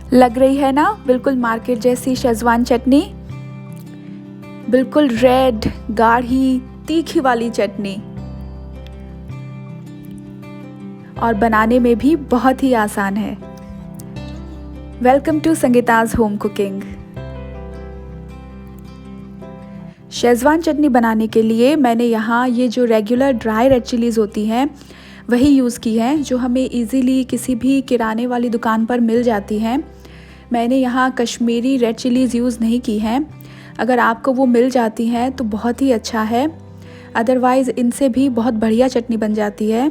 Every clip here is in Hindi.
लग रही है ना बिल्कुल मार्केट जैसी शेजवान चटनी। बिल्कुल रेड गाढ़ी तीखी वाली चटनी, और बनाने में भी बहुत ही आसान है। Welcome to Sangeeta's home cooking. Schezwan chutney बनाने के लिए मैंने यहाँ ये जो रेगुलर ड्राई रेड चिलीज़ होती हैं वही यूज़ की हैं, जो हमें इजीली किसी भी किराने वाली दुकान पर मिल जाती हैं। मैंने यहाँ कश्मीरी रेड चिलीज़ यूज़ नहीं की हैं। अगर आपको वो मिल जाती हैं तो बहुत ही अच्छा है, अदरवाइज़ इनसे भी बहुत बढ़िया चटनी बन जाती है।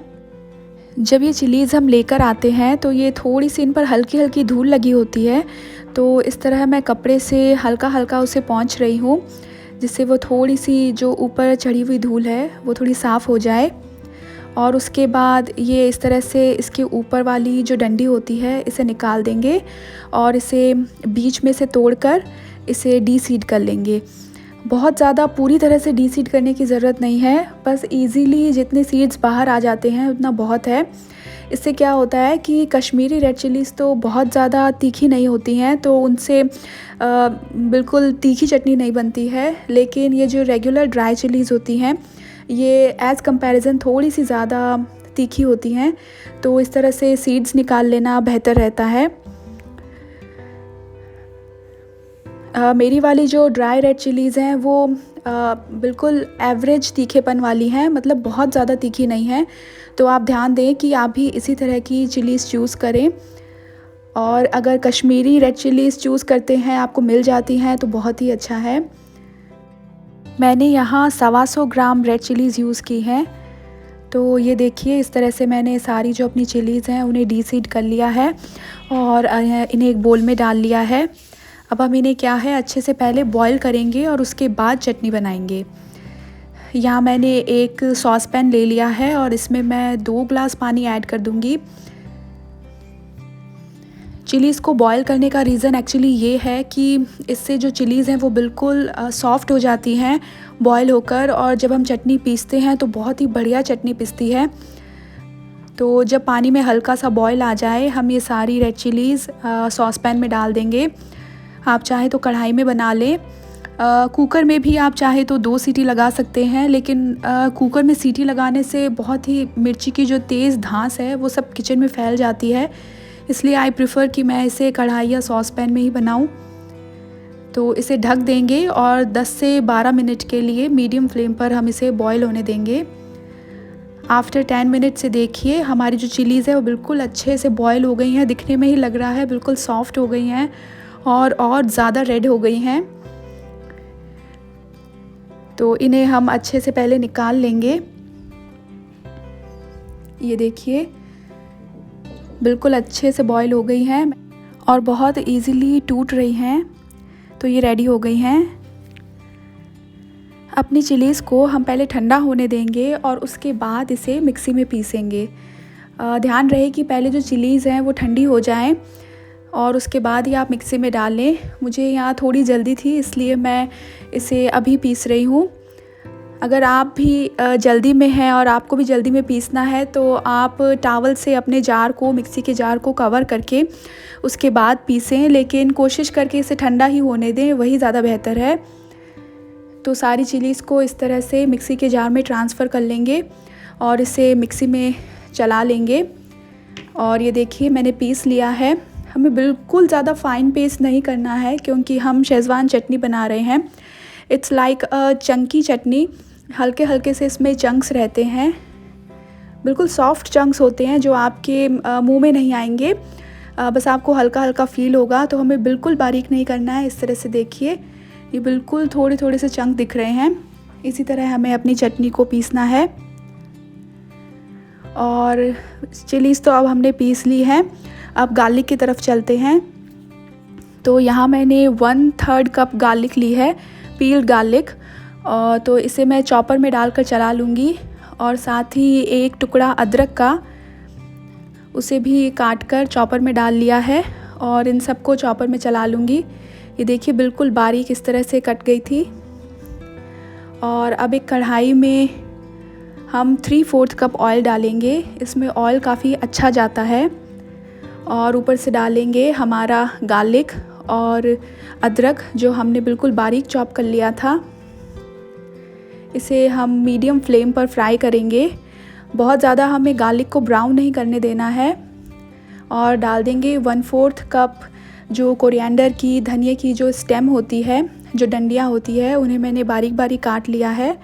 जब ये चिलीज़ हम लेकर आते हैं तो ये थोड़ी सी इन पर हल्की हल्की धूल लगी होती है, तो इस तरह मैं कपड़े से हल्का हल्का उसे पोंछ रही हूँ, जिससे वो थोड़ी सी जो ऊपर चढ़ी हुई धूल है वो थोड़ी साफ़ हो जाए। और उसके बाद ये इस तरह से इसके ऊपर वाली जो डंडी होती है इसे निकाल देंगे और इसे बीच में से तोड़कर इसे डीसीड कर लेंगे। बहुत ज़्यादा पूरी तरह से डीसीड करने की ज़रूरत नहीं है, बस इजीली जितने सीड्स बाहर आ जाते हैं उतना बहुत है। इससे क्या होता है कि कश्मीरी रेड चिलीज़ तो बहुत ज़्यादा तीखी नहीं होती हैं, तो उनसे बिल्कुल तीखी चटनी नहीं बनती है। लेकिन ये जो रेगुलर ड्राई चिलीज़ होती हैं ये एज़ कंपैरिजन थोड़ी सी ज़्यादा तीखी होती हैं, तो इस तरह से सीड्स निकाल लेना बेहतर रहता है। मेरी वाली जो ड्राई रेड चिलीज़ हैं वो बिल्कुल एवरेज तीखेपन वाली हैं, मतलब बहुत ज़्यादा तीखी नहीं है। तो आप ध्यान दें कि आप भी इसी तरह की चिलीज़ चूज़ करें। और अगर कश्मीरी रेड चिलीज़ चूज़ करते हैं, आपको मिल जाती हैं, तो बहुत ही अच्छा है। मैंने यहाँ 125 ग्राम रेड चिलीज़ यूज़ की हैं। तो ये देखिए इस तरह से मैंने सारी जो अपनी चिलीज़ हैं उन्हें डीसीड कर लिया है और इन्हें एक बोल में डाल लिया है। अब हम इन्हें क्या है अच्छे से पहले बॉईल करेंगे और उसके बाद चटनी बनाएंगे। यहाँ मैंने एक सॉस पैन ले लिया है और इसमें मैं 2 ग्लास पानी ऐड कर दूँगी। चिलीज़ को बॉईल करने का रीज़न एक्चुअली ये है कि इससे जो चिलीज़ हैं वो बिल्कुल सॉफ़्ट हो जाती हैं बॉईल होकर, और जब हम चटनी पीसते हैं तो बहुत ही बढ़िया चटनी पिसती है। तो जब पानी में हल्का सा बॉईल आ जाए हम ये सारी रेड चिलीज़ सॉस पैन में डाल देंगे। आप चाहे तो कढ़ाई में बना लें, कुकर में भी आप चाहे तो 2 सीटी लगा सकते हैं, लेकिन कुकर में सीटी लगाने से बहुत ही मिर्ची की जो तेज़ धांस है वो सब किचन में फैल जाती है, इसलिए आई प्रेफर कि मैं इसे कढ़ाई या सॉस पैन में ही बनाऊं। तो इसे ढक देंगे और 10 से 12 मिनट के लिए मीडियम फ्लेम पर हम इसे बॉईल होने देंगे। आफ्टर 10 मिनट से देखिए हमारी जो चिलीज़ है वो बिल्कुल अच्छे से बॉईल हो गई हैं, दिखने में ही लग रहा है बिल्कुल सॉफ्ट हो गई हैं और ज़्यादा रेड हो गई हैं। तो इन्हें हम अच्छे से पहले निकाल लेंगे। ये देखिए बिल्कुल अच्छे से बॉईल हो गई हैं और बहुत इजीली टूट रही हैं, तो ये रेडी हो गई हैं। अपनी चिलीज़ को हम पहले ठंडा होने देंगे और उसके बाद इसे मिक्सी में पीसेंगे। ध्यान रहे कि पहले जो चिलीज़ हैं वो ठंडी हो जाएं और उसके बाद ही आप मिक्सी में डाल लें। मुझे यहाँ थोड़ी जल्दी थी इसलिए मैं इसे अभी पीस रही हूँ। अगर आप भी जल्दी में हैं और आपको भी जल्दी में पीसना है तो आप टॉवल से अपने जार को, मिक्सी के जार को कवर करके उसके बाद पीसें, लेकिन कोशिश करके इसे ठंडा ही होने दें, वही ज़्यादा बेहतर है। तो सारी चिलीज़ को इस तरह से मिक्सी के जार में ट्रांसफ़र कर लेंगे और इसे मिक्सी में चला लेंगे। और ये देखिए मैंने पीस लिया है। हमें बिल्कुल ज़्यादा फ़ाइन पेस्ट नहीं करना है क्योंकि हम शेज़वान चटनी बना रहे हैं। इट्स लाइक अ चंकी चटनी, हल्के हल्के से इसमें चंक्स रहते हैं, बिल्कुल सॉफ्ट चंक्स होते हैं जो आपके मुंह में नहीं आएंगे, बस आपको हल्का हल्का फ़ील होगा। तो हमें बिल्कुल बारीक नहीं करना है। इस तरह से देखिए ये बिल्कुल थोड़े थोड़े से चंक दिख रहे हैं। इसी तरह हमें अपनी चटनी को पीसना है। और चिलीज़ तो अब हमने पीस ली है। अब गार्लिक की तरफ चलते हैं। तो यहाँ मैंने 1/3 कप गार्लिक ली है, पील्ड गार्लिक, और तो इसे मैं चॉपर में डालकर चला लूँगी। और साथ ही एक टुकड़ा अदरक का, उसे भी काट कर चॉपर में डाल लिया है और इन सबको चॉपर में चला लूँगी। ये देखिए बिल्कुल बारीक इस तरह से कट गई थी। और अब एक कढ़ाई में हम 3/4 कप ऑयल डालेंगे। इसमें ऑयल काफ़ी अच्छा जाता है। और ऊपर से डालेंगे हमारा गार्लिक और अदरक जो हमने बिल्कुल बारीक चॉप कर लिया था। इसे हम मीडियम फ्लेम पर फ्राई करेंगे। बहुत ज़्यादा हमें गार्लिक को ब्राउन नहीं करने देना है। और डाल देंगे 1/4 कप जो कोरिएंडर की, धनिया की जो स्टेम होती है, जो डंडियाँ होती है, उन्हें मैंने बारीक बारीक काट लिया है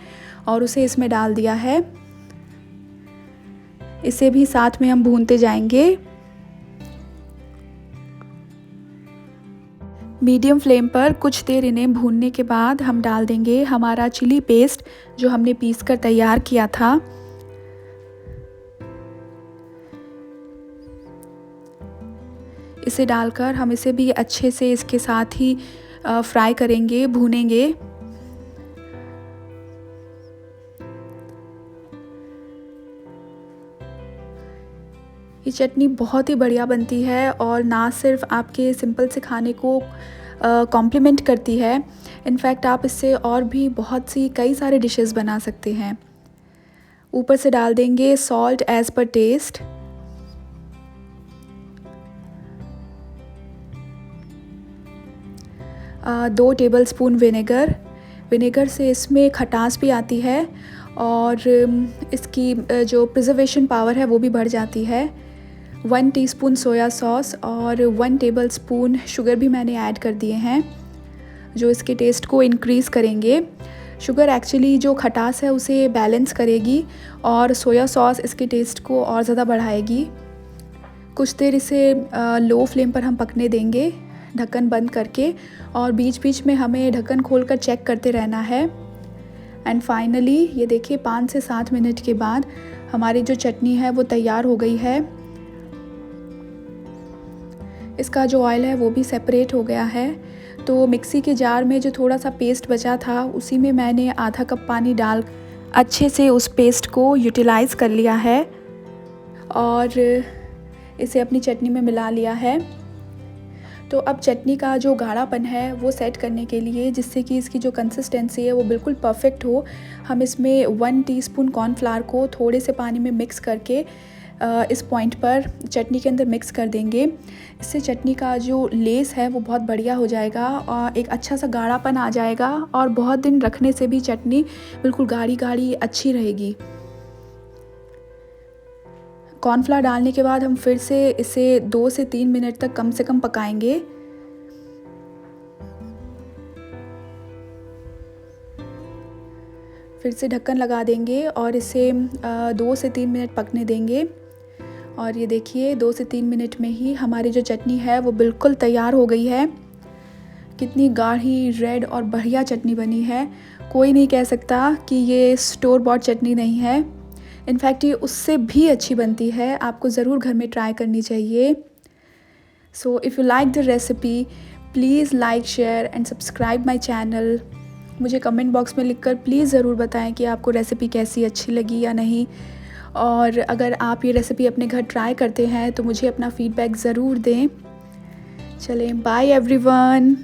और उसे इसमें डाल दिया है। इसे भी साथ में हम भूनते जाएंगे। मीडियम फ्लेम पर कुछ देर इन्हें भूनने के बाद हम डाल देंगे हमारा चिली पेस्ट जो हमने पीस कर तैयार किया था। इसे डालकर हम इसे भी अच्छे से इसके साथ ही फ्राई करेंगे, भूनेंगे। ये चटनी बहुत ही बढ़िया बनती है और ना सिर्फ आपके सिंपल से खाने को कॉम्प्लीमेंट करती है, इनफैक्ट आप इससे और भी बहुत सी कई सारे डिशेस बना सकते हैं। ऊपर से डाल देंगे सॉल्ट एज़ पर टेस्ट। दो टेबलस्पून विनेगर से इसमें खटास भी आती है और इसकी जो प्रिजर्वेशन पावर है वो भी बढ़ जाती है। 1 टीस्पून सोया सॉस और 1 टेबलस्पून शुगर भी मैंने ऐड कर दिए हैं जो इसके टेस्ट को इंक्रीज़ करेंगे। शुगर एक्चुअली जो खटास है उसे बैलेंस करेगी और सोया सॉस इसके टेस्ट को और ज़्यादा बढ़ाएगी। कुछ देर इसे लो फ्लेम पर हम पकने देंगे, ढक्कन बंद करके, और बीच बीच में हमें ढक्कन खोलकर चेक करते रहना है। एंड फाइनली ये देखिए 5 से 7 मिनट के बाद हमारी जो चटनी है वो तैयार हो गई है। इसका जो ऑयल है वो भी सेपरेट हो गया है। तो मिक्सी के जार में जो थोड़ा सा पेस्ट बचा था उसी में मैंने आधा कप पानी डाल अच्छे से उस पेस्ट को यूटिलाइज़ कर लिया है और इसे अपनी चटनी में मिला लिया है। तो अब चटनी का जो गाढ़ापन है वो सेट करने के लिए, जिससे कि इसकी जो कंसिस्टेंसी है वो बिल्कुल परफेक्ट हो, हम इसमें 1 टीस्पून कॉर्नफ्लावर को थोड़े से पानी में मिक्स करके इस पॉइंट पर चटनी के अंदर मिक्स कर देंगे। इससे चटनी का जो लेस है वो बहुत बढ़िया हो जाएगा और एक अच्छा सा गाढ़ापन आ जाएगा और बहुत दिन रखने से भी चटनी बिल्कुल गाढ़ी गाढ़ी अच्छी रहेगी। कॉर्नफ्लावर डालने के बाद हम फिर से इसे 2 से 3 मिनट तक कम से कम पकाएंगे। फिर से ढक्कन लगा देंगे और इसे 2 से 3 मिनट पकने देंगे। और ये देखिए 2 से 3 मिनट में ही हमारी जो चटनी है वो बिल्कुल तैयार हो गई है। कितनी गाढ़ी, रेड और बढ़िया चटनी बनी है। कोई नहीं कह सकता कि ये स्टोर बॉट चटनी नहीं है। इनफैक्ट ये उससे भी अच्छी बनती है। आपको ज़रूर घर में ट्राई करनी चाहिए। So if you like the recipe please like, share and subscribe my channel. मुझे कमेंट बॉक्स में लिखकर प्लीज़ ज़रूर बताएं कि आपको रेसिपी कैसी अच्छी लगी या नहीं। और अगर आप ये रेसिपी अपने घर ट्राई करते हैं तो मुझे अपना फ़ीडबैक ज़रूर दें। चलें, बाय एवरीवन।